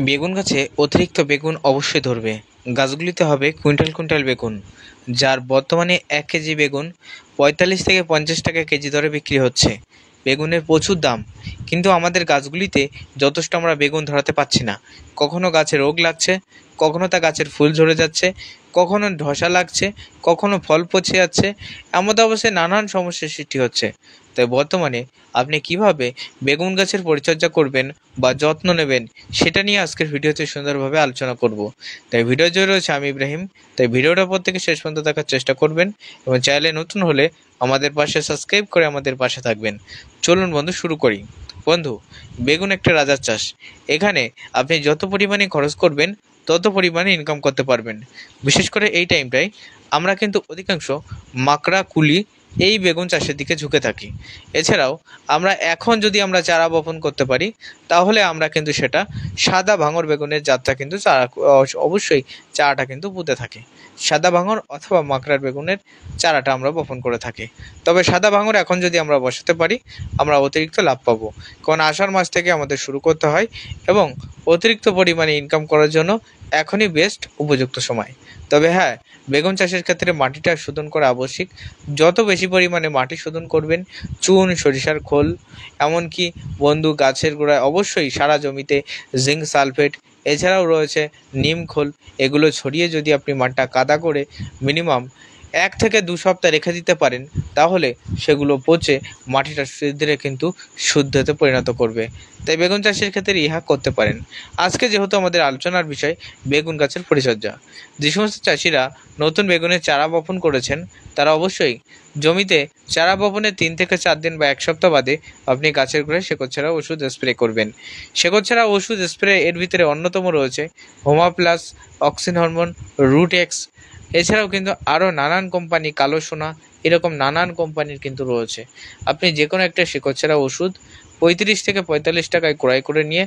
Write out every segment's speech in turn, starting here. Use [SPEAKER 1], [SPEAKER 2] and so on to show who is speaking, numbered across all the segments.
[SPEAKER 1] বেগুন গাছে অতিরিক্ত বেগুন অবশ্যই ধরবে। গাছগুলিতে হবে কুইন্টাল কুইন্টাল বেগুন, যার বর্তমানে 1 কেজি বেগুন 45 থেকে 50 টাকা কেজি দরে বিক্রি হচ্ছে। বেগুনের প্রচুর দাম, কিন্তু আমাদের গাছগুলিতে যথেষ্ট আমরা বেগুন ধরাতে পারছি না। কখনো গাছে রোগ লাগছে, কখনো তা গাছের ফুল ঝরে যাচ্ছে, কখনো ধসা লাগছে, কখনো ফল পচে যাচ্ছে। এমত অবস্থায় নানান সমস্যার সৃষ্টি হচ্ছে। তাই বর্তমানে আপনি কিভাবে বেগুন গাছের পরিচর্যা করবেন বা যত্ন নেবেন, সেটা নিয়ে আজকের ভিডিওতে সুন্দরভাবে আলোচনা করব। তাই ভিডিও জুড়ে রয়েছে আমি ইব্রাহিম। তাই ভিডিওটা প্রত্যেকে শেষ পর্যন্ত দেখার চেষ্টা করবেন এবং চ্যানেলে নতুন হলে আমাদের পাশে সাবস্ক্রাইব করে আমাদের পাশে থাকবেন। চলুন বন্ধু, শুরু করি। বন্ধু, বেগুন একটা রাজার চাষ। এখানে আপনি যত পরিমাণে খরচ করবেন তত পরিমাণে ইনকাম করতে পারবেন। বিশেষ করে এই টাইমটায় আমরা কিন্তু অধিকাংশ মাকড়া কুলি এই বেগুন চাষের দিকে ঝুঁকে থাকি। এছাড়াও এখন যদি আমরা চারা বপন করতে পারি, তাহলে আমরা কিন্তু সেটা সাদা ভাঙর বেগুনের জাতটা কিন্তু অবশ্যই চারাটা কিন্তু পুঁতে থাকি। সাদা ভাঙর অথবা মাকড়ার বেগুনের চারাটা আমরা বপন করে থাকি। তবে সাদা ভাঙর এখন যদি আমরা বসাতে পারি, আমরা অতিরিক্ত লাভ পাবো। কারণ আষাঢ় মাস থেকে আমাদের শুরু করতে হয় এবং অতিরিক্ত পরিমাণে ইনকাম করার জন্য এখনই বেস্ট উপযুক্ত সময়। তবে হ্যাঁ, বেগুন চাষের ক্ষেত্রে মাটিটা শোধন করা আবশ্যিক। যত বেশি পরিমাণে মাটি শোধন করবেন, চুন, সরিষার খোল, এমনকি বন্ধু গাছের গোড়ায় অবশ্যই সারা জমিতে জিঙ্ক সালফেট, এছাড়াও রয়েছে নিম খোল, এগুলো ছড়িয়ে যদি আপনি মাটিটা কাদা করে মিনিমাম 1 থেকে 2 সপ্তাহ রেখে দিতে পারেন, তাহলে সেগুলো পচে মাটিটা ধীরে ধীরে কিন্তু শুদ্ধতে পরিণত করবে। তাই বেগুন চাষের ক্ষেত্রে ইহা করতে পারেন। আজকে যেহেতু আমাদের আলোচনার বিষয় বেগুন গাছের পরিচর্যা, যে সমস্ত চাষিরা নতুন বেগুনের চারা বপন করেছেন, তারা অবশ্যই জমিতে চারা বপনের 3 থেকে 4 দিন বা 1 সপ্তাহ বাদে আপনি গাছের গোড়ায় শেকড় ছাড়া ওষুধ স্প্রে করবেন। শেকড় ছাড়া ওষুধ স্প্রে এর ভিতরে অন্যতম রয়েছে হোমা plus, auxin hormone, root X, এছাড়াও কিন্তু আরও নানান কোম্পানি, কালো সোনা, এরকম নানান কোম্পানির কিন্তু রয়েছে। আপনি যে কোনো একটা শেকড় ছাড়া ওষুধ 35 থেকে 45 টাকায় ক্রয় করে নিয়ে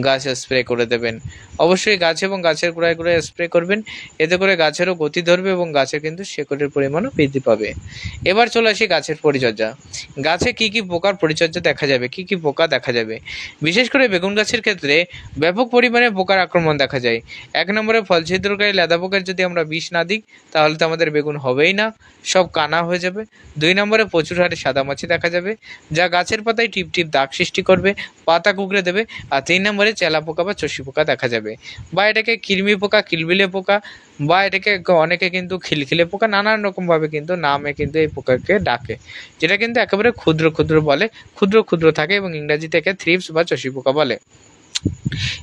[SPEAKER 1] গাছে স্প্রে করে দেবেন। অবশ্যই গাছ এবং গাছের গোড়ায় গোড়ায় স্প্রে করবেন, এতে করে গাছেরও গতি ধরবে এবং গাছে কিন্তু শেকড়ের পরিমাণও বৃদ্ধি পাবে। এবার চলে আসি গাছের পরিচর্যা। গাছে কি কি পোকার পরিচর্যা দেখা যাবে, কি কি পোকা দেখা যাবে। বিশেষ করে বেগুন গাছের ক্ষেত্রে ব্যাপক পরিমাণে পোকার আক্রমণ দেখা যায়। 1 নম্বরে ফল ছিদ্রকারী লেদা পোকার যদি আমরা বিষ না দিই, তাহলে তো আমাদের বেগুন হবেই না, সব কানা হয়ে যাবে। 2 নম্বরে প্রচুর হারে সাদামাছি দেখা যাবে, যা গাছের পাতায় টিপ টিপ দাগ সৃষ্টি করবে, পাতা কুঁকড়ে দেবে। আর 3 নম্বরে চেলা পোকা বা চষি পোকা দেখা যাবে, বা এটাকে কৃমি পোকা, কিলবিলে পোকা, বা এটাকে অনেকে কিন্তু খিলখিলে পোকা, নানান রকমভাবে কিন্তু নামে কিন্তু এই পোকাকে ডাকে, যেটা কিন্তু একেবারে ক্ষুদ্র ক্ষুদ্র বলে, ক্ষুদ্র ক্ষুদ্র থাকে এবং ইংরাজি থেকে থ্রিপস বা চষি পোকা বলে।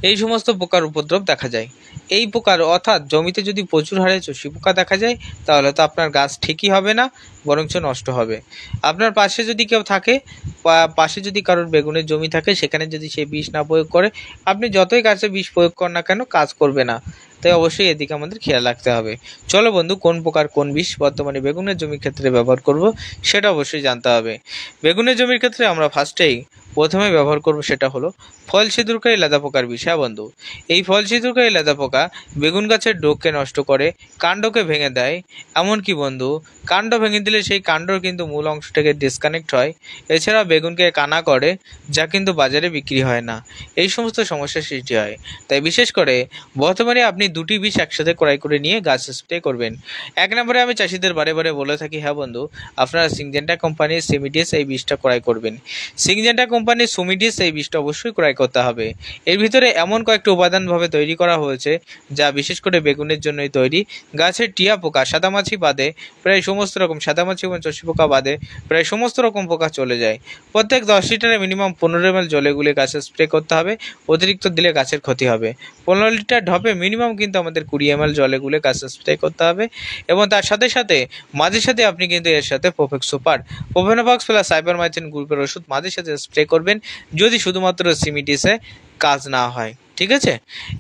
[SPEAKER 1] এই সমস্ত পোকার উপদ্রব দেখা যায়। এই পোকার অর্থাৎ জমিতে যদি প্রচুর হারে চষি পোকা দেখা যায়, তাহলে তো আপনার গাছ ঠিকই হবে না, বরঞ্চ নষ্ট হবে। আপনার পাশে যদি কেউ থাকে বা পাশে যদি কারোর বেগুনের জমি থাকে, সেখানে যদি সে বিষ না প্রয়োগ করে, আপনি যতই গাছে বিষ প্রয়োগ করেন না কেন, কাজ করবে না। তাই অবশ্যই এদিকে আমাদের খেয়াল রাখতে হবে। চলো বন্ধু, কোন প্রকার কোন বিষ বর্তমানে বেগুনের জমির ক্ষেত্রে ব্যবহার করব, সেটা অবশ্যই জানতে হবে। বেগুনের জমির ক্ষেত্রে আমরা প্রথমে ব্যবহার করব সেটা হলো ফল ছিদ্রকারী লেদা পোকার বিষ। হ্যাঁ বন্ধু, এই ফল ছিদ্রকারী লেদা পোকা বেগুন গাছের ডোককে নষ্ট করে, কাণ্ডকে ভেঙে দেয়। এমনকি বন্ধু, কাণ্ড ভেঙে দিলে সেই কাণ্ডর কিন্তু মূল অংশ থেকে ডিসকানেক্ট হয়। এছাড়া বেগুনকে কানা করে, যা কিন্তু বাজারে বিক্রি হয় না। এই সমস্ত সমস্যার সৃষ্টি হয়। তাই বিশেষ করে বর্তমানে আপনি 2টি বিষ একসাথে ক্রয় করে নিয়ে গাছ স্প্রে করবেন। 1 নম্বরে আমি চাষিদের বারে বারে বলে থাকি, হ্যাঁ বন্ধু, আপনারা সিংজেন্টা কোম্পানির সিমিডিয়াস এই বিষটা ক্রয় করবেন। সিংজেন্টা কোম্পানির সুমিডিয়াস এই বিষটা অবশ্যই ক্রয় করতে হবে। এর ভিতরে এমন কয়েকটি উপাদানভাবে তৈরি করা হয়েছে, যা বিশেষ করে বেগুনের জন্যই তৈরি। গাছের টিয়া পোকা, সাদামাছি বাদে প্রায় সমস্ত রকম, সাদামাছি এবং চষি পোকা বাদে প্রায় সমস্ত রকম পোকা চলে যায়। প্রত্যেক 10 লিটারে মিনিমাম 15 ml জলে গুলে গাছে স্প্রে করতে হবে। অতিরিক্ত দিলে গাছের ক্ষতি হবে। 15 লিটার ঢপে মিনিমাম কিন্তু আমাদের 20 ml জলে গুলে গাছে স্প্রে করতে হবে। এবং তার সাথে সাথে মাঝে সাথে আপনি কিন্তু এর সাথে প্রোফেক্স সুপার, প্রোভেনোভক্স প্লাস সাইপারমাইসিন গ্রুপের ওষুধ মাঝে সাথে স্প্রে করবেন, যদি শুধুমাত্র সিমিডিসে কাজ না হয়। ঠিক আছে,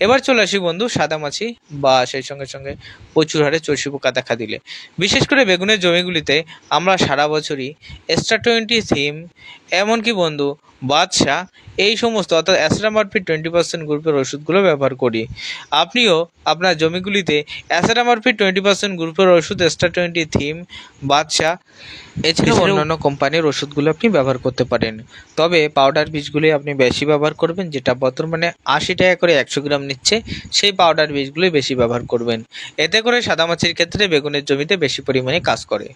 [SPEAKER 1] এবার চলে আসি বন্ধু সাদামাছি বা সেই সঙ্গে সঙ্গে প্রচুর হারে চষি পোকা দেখা দিলে। বিশেষ করে বেগুনের জমিগুলিতে আমরা সারা বছরই এক্সট্রা 20 থিম, এমনকি বন্ধু বাদশা এই সমস্ত অর্থাৎ অ্যাসিটামারফিড 20% গ্রুপের ওষুধগুলো ব্যবহার করি। আপনিও আপনার জমিগুলিতে অ্যাসিটামারফিড 20% গ্রুপের ওষুধ স্টার 20, থিম, বাদশা এছাড়াও অন্যান্য কোম্পানির ওষুধগুলো আপনি ব্যবহার করতে পারেন। তবে পাউডার বীজগুলি আপনি বেশি ব্যবহার করবেন, যেটা বর্তমানে 80 টাকা করে 100 গ্রাম নিচ্ছে, সেই পাউডার বীজগুলোই বেশি ব্যবহার করবেন। এতে করে সাদামাছির ক্ষেত্রে বেগুনের জমিতে বেশি পরিমাণে কাজ করে।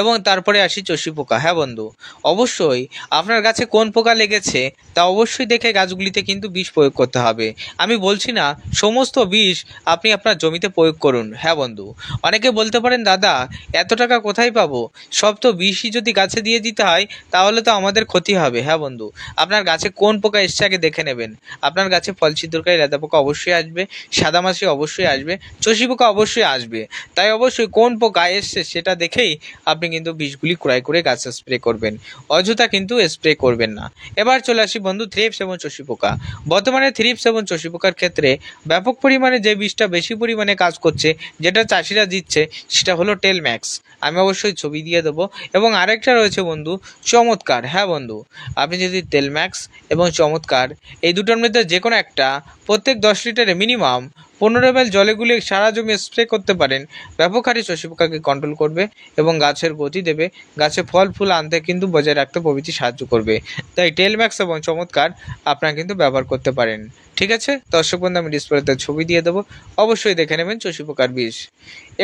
[SPEAKER 1] এবং তারপরে আসি চষি পোকা। হ্যাঁ বন্ধু, অবশ্যই আপনার গাছে কোন পোকা লেগেছে তা অবশ্যই দেখে গাছগুলিতে কিন্তু বিষ প্রয়োগ করতে হবে। আমি বলছি না সমস্ত বিষ আপনি আপনার জমিতে প্রয়োগ করুন। হ্যাঁ বন্ধু, অনেকে বলতে পারেন দাদা এত টাকা কোথায় পাবো, সব তো বিষই যদি গাছে দিয়ে দিতে হয় তাহলে তো আমাদের ক্ষতি হবে। হ্যাঁ বন্ধু, আপনার গাছে কোন পোকা এসছে আগে দেখে নেবেন। আপনার গাছে ফল ছিদ্রকারী লেদা পোকা অবশ্যই আসবে, সাদামাছি অবশ্যই আসবে, চষি পোকা অবশ্যই আসবে। তাই অবশ্যই কোন পোকা এসছে সেটা দেখেই আপনি কিন্তু বিষগুলি ক্রয় করে গাছে স্প্রে করবেন, অযথা কিন্তু স্প্রে করবেন না। এবার চলে আসি বন্ধু থ্রিপস এবং চষি পোকা। বর্তমানে থ্রিপস এবং চষি পোকার ক্ষেত্রে ব্যাপক পরিমাণে যে বিষটা বেশি পরিমাণে কাজ করছে, যেটা চাষিরা দিচ্ছে, সেটা হলো টেলম্যাক্স। আমি অবশ্যই ছবি দিয়ে দেবো। এবং আরেকটা রয়েছে বন্ধু চমৎকার। হ্যাঁ বন্ধু, আপনি যদি টেলম্যাক্স এবং চমৎকার এই দুটোর মধ্যে যে কোনো একটা প্রত্যেক 10 লিটারে মিনিমাম 15 ml জলে গুলিয়ে সারা জমি স্প্রে করতে পারেন, ব্যাপক হারে চষি পোকাকে কন্ট্রোল করবে এবং গাছের গতি দেবে, গাছে ফল ফুল আনতে কিন্তু বজায় রাখতে প্রভৃতি সাহায্য করবে। তাই টেলম্যাক্স এবং চমৎকার আপনারা কিন্তু ব্যবহার করতে পারেন। ঠিক আছে দর্শক বন্ধু, আমি ডিসপ্লেতে ছবি দিয়ে দেবো, অবশ্যই দেখে নেবেন চষি পোকার বিষ।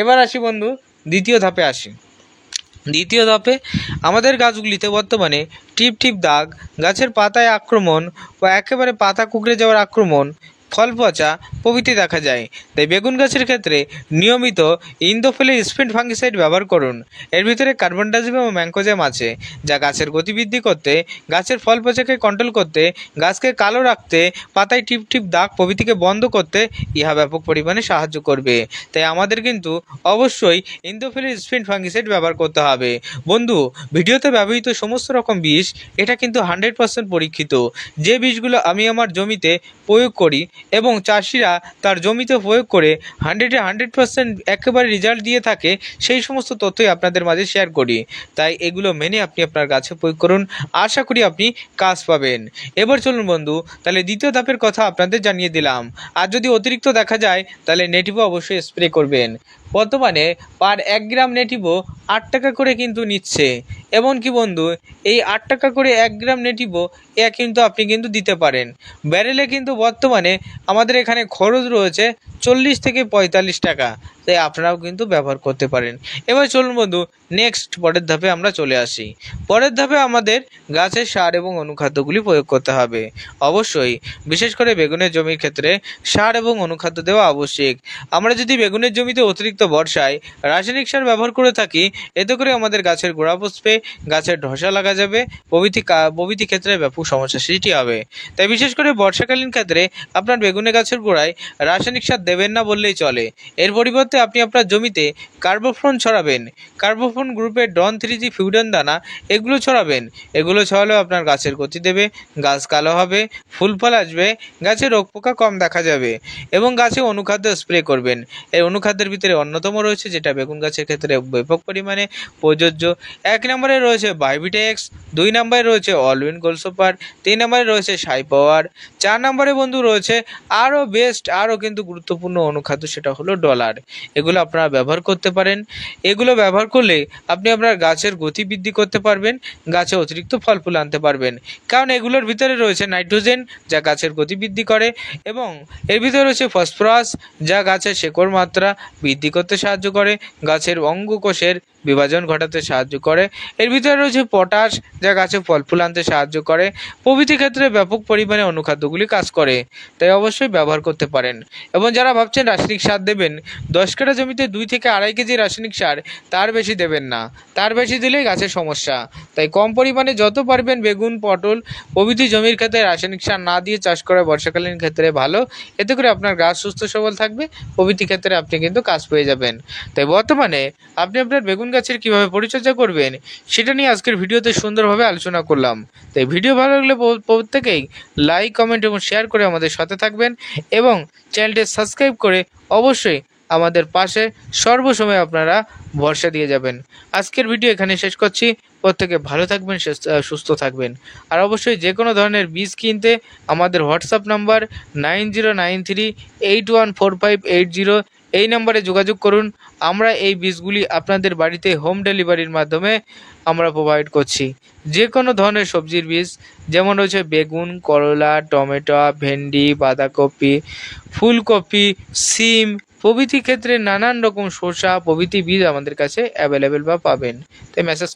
[SPEAKER 1] এবার আসি বন্ধু দ্বিতীয় ধাপে আসি। দ্বিতীয় ধাপে আমাদের গাছগুলিতে বর্তমানে টিপ টিপ দাগ, গাছের পাতায় আক্রমণ বা একেবারে পাতা কুঁকড়ে যাওয়ার আক্রমণ, ফল পচা প্রভৃতি দেখা যায়। তাই বেগুন গাছের ক্ষেত্রে নিয়মিত ইন্দোফিলের স্পিন ফাঙ্গিসাইড ব্যবহার করুন। এর ভিতরে কার্বনডাজিম এবং ম্যাঙ্কোজেম আছে, যা গাছের গতিবৃদ্ধি করতে, গাছের ফল পচাকে কন্ট্রোল করতে, গাছকে কালো রাখতে, পাতায় টিপ টিপ দাগ প্রভৃতিকে বন্ধ করতে ইহা ব্যাপক পরিমাণে সাহায্য করবে। তাই আমাদের কিন্তু অবশ্যই ইন্দোফিলের স্পিন ফাঙ্গিসাইড ব্যবহার করতে হবে। বন্ধু, ভিডিওতে ব্যবহৃত সমস্ত রকম বিষ এটা কিন্তু 100% পরীক্ষিত। যে বিষগুলো আমি আমার জমিতে প্রয়োগ করি এবং চাষিরা তার জমিতে প্রয়োগ করে 100% একেবারে রেজাল্ট দিয়ে থাকে, সেই সমস্ত তথ্যই আপনাদের মাঝে শেয়ার করি। তাই এগুলো মেনে আপনি আপনার গাছে প্রয়োগ করুন, আশা করি আপনি কাজ পাবেন। এবার চলুন বন্ধু, তাহলে দ্বিতীয় ধাপের কথা আপনাদের জানিয়ে দিলাম। আর যদি অতিরিক্ত দেখা যায় তাহলে নেটিভো অবশ্যই স্প্রে করবেন। বর্তমানে পার 1 গ্রাম নেটিভো 8 টাকা করে কিন্তু নিচ্ছে। এমনকি বন্ধু এই 8 টাকা করে 1 গ্রাম নেটিভো কিন্তু আপনি কিন্তু দিতে পারেন। ব্যারেলে কিন্তু বর্তমানে আমাদের এখানে খরচ রয়েছে 40 থেকে 45 টাকা, তাই আপনারাও কিন্তু ব্যবহার করতে পারেন। এবার চলুন বন্ধু নেক্সট পরের ধাপে আমরা চলে আসি। পরের ধাপে আমাদের গাছের সার এবং অনুখাদ্যগুলি প্রয়োগ করতে হবে। অবশ্যই বিশেষ করে বেগুনের জমির ক্ষেত্রে সার এবং অনুখাদ্য দেওয়া আবশ্যক। আমরা যদি বেগুনের জমিতে অতিরিক্ত বর্ষায় রাসায়নিক সার ব্যবহার করে থাকি, এতে করে আমাদের গাছের গোড়া পচবে, গাছের ধসা লাগা যাবে, প্রভৃতি ক্ষেত্রে ব্যাপক সমস্যা সৃষ্টি হবে। তাই বিশেষ করে বর্ষাকালীন ক্ষেত্রে আপনার বেগুনের গাছের গোড়ায় রাসায়নিক সার দেবেন না বললেই চলে। এর পরিবর্তে আপনি আপনার জমিতে কার্বোফ্রন ছড়াবেন। কার্বোফ্রন গ্রুপের ডন 3G ফিউডন দানা এগুলো ছড়াবেন। এগুলো ছড়ালেও আপনার গাছের গতি দেবে, গাছ কালো হবে, ফুল ফল আসবে, গাছে রোগ পোকা কম দেখা যাবে। এবং গাছে অনুখাদ্য স্প্রে করবেন। এই অনুখাদ্যের ভিতরে অন্যতম রয়েছে, যেটা বেগুন গাছের ক্ষেত্রে ব্যাপক পরিমাণে প্রযোজ্য। 1 নম্বরে রয়েছে বায়োভিটা-এক্স, 2 নম্বরে রয়েছে অলউইন গোল্ড সুপার, 3 নম্বরে রয়েছে সাই পাওয়ার, 4 নম্বরে বন্ধু রয়েছে আরও বেস্ট আরও কিন্তু গুরুত্বপূর্ণ অনুখাদ্য, সেটা হলো ডলার। এগুলো আপনারা ব্যবহার করতে পারেন। এগুলো ব্যবহার করলে আপনি আপনার গাছের গতি বৃদ্ধি করতে পারবেন, গাছে অতিরিক্ত ফল ফুল আনতে পারবেন। কারণ এগুলোর ভিতরে রয়েছে নাইট্রোজেন, যা গাছের গতি বৃদ্ধি করে, এবং এর ভিতরে রয়েছে ফসফরাস, যা গাছের শেকড় মাত্রা বৃদ্ধি করতে সাহায্য করে, গাছের অঙ্গকোষের বিভাজন ঘটাতে সাহায্য করে। এর ভিতরে রয়েছে পটাশ, যা গাছে ফল ফুল আনতে সাহায্য করে। প্রভৃতি ক্ষেত্রে ব্যাপক পরিমাণে অনুখাদ্যগুলি কাজ করে, তাই অবশ্যই ব্যবহার করতে পারেন। এবং যারা ভাবছেন রাসায়নিক সার দেবেন, 10 কাঠা জমিতে 2 থেকে আড়াই কেজি রাসায়নিক সার, তার বেশি দেবেন না। তার বেশি দিলেই গাছের সমস্যা। তাই কম পরিমাণে যত পারবেন বেগুন, পটল প্রভৃতি জমির ক্ষেত্রে রাসায়নিক সার না দিয়ে চাষ করা বর্ষাকালীন ক্ষেত্রে ভালো। এতে করে আপনার গাছ সুস্থ সবল থাকবে, প্রভৃতি ক্ষেত্রে আপনি কিন্তু কাজ পেয়ে যাবেন। তাই বর্তমানে আপনি আপনার বেগুন গাছের কীভাবে পরিচর্যা করবেন সেটা নিয়ে আজকের ভিডিওতে সুন্দরভাবে আলোচনা করলাম। তাই ভিডিও ভালো লাগলে প্রত্যেকেই লাইক, কমেন্ট এবং শেয়ার করে আমাদের সাথে থাকবেন এবং চ্যানেলটি সাবস্ক্রাইব করে অবশ্যই আমাদের পাশে সর্বসময় আপনারা ভরসা দিয়ে যাবেন। আজকের ভিডিও এখানে শেষ করছি। প্রত্যেকে ভালো থাকবেন, সুস্থ থাকবেন। আর অবশ্যই যে কোনো ধরনের বীজ কিনতে আমাদের হোয়াটসঅ্যাপ নাম্বার 9093814580 এই নাম্বারে যোগাযোগ করুন। আমরা এই বীজগুলি আপনাদের বাড়িতে হোম ডেলিভারির মাধ্যমে আমরা প্রোভাইড করছি। যে কোনো ধরনের সবজির বীজ, যেমন রয়েছে বেগুন, করলা, টমেটো, ভেন্ডি, বাঁধাকপি, ফুলকপি, সিম প্রভৃতি ক্ষেত্রে নানান রকম শসা প্রভৃতি বীজ আমাদের কাছে অ্যাভেলেবেল পাবেন। তাই মেসেজ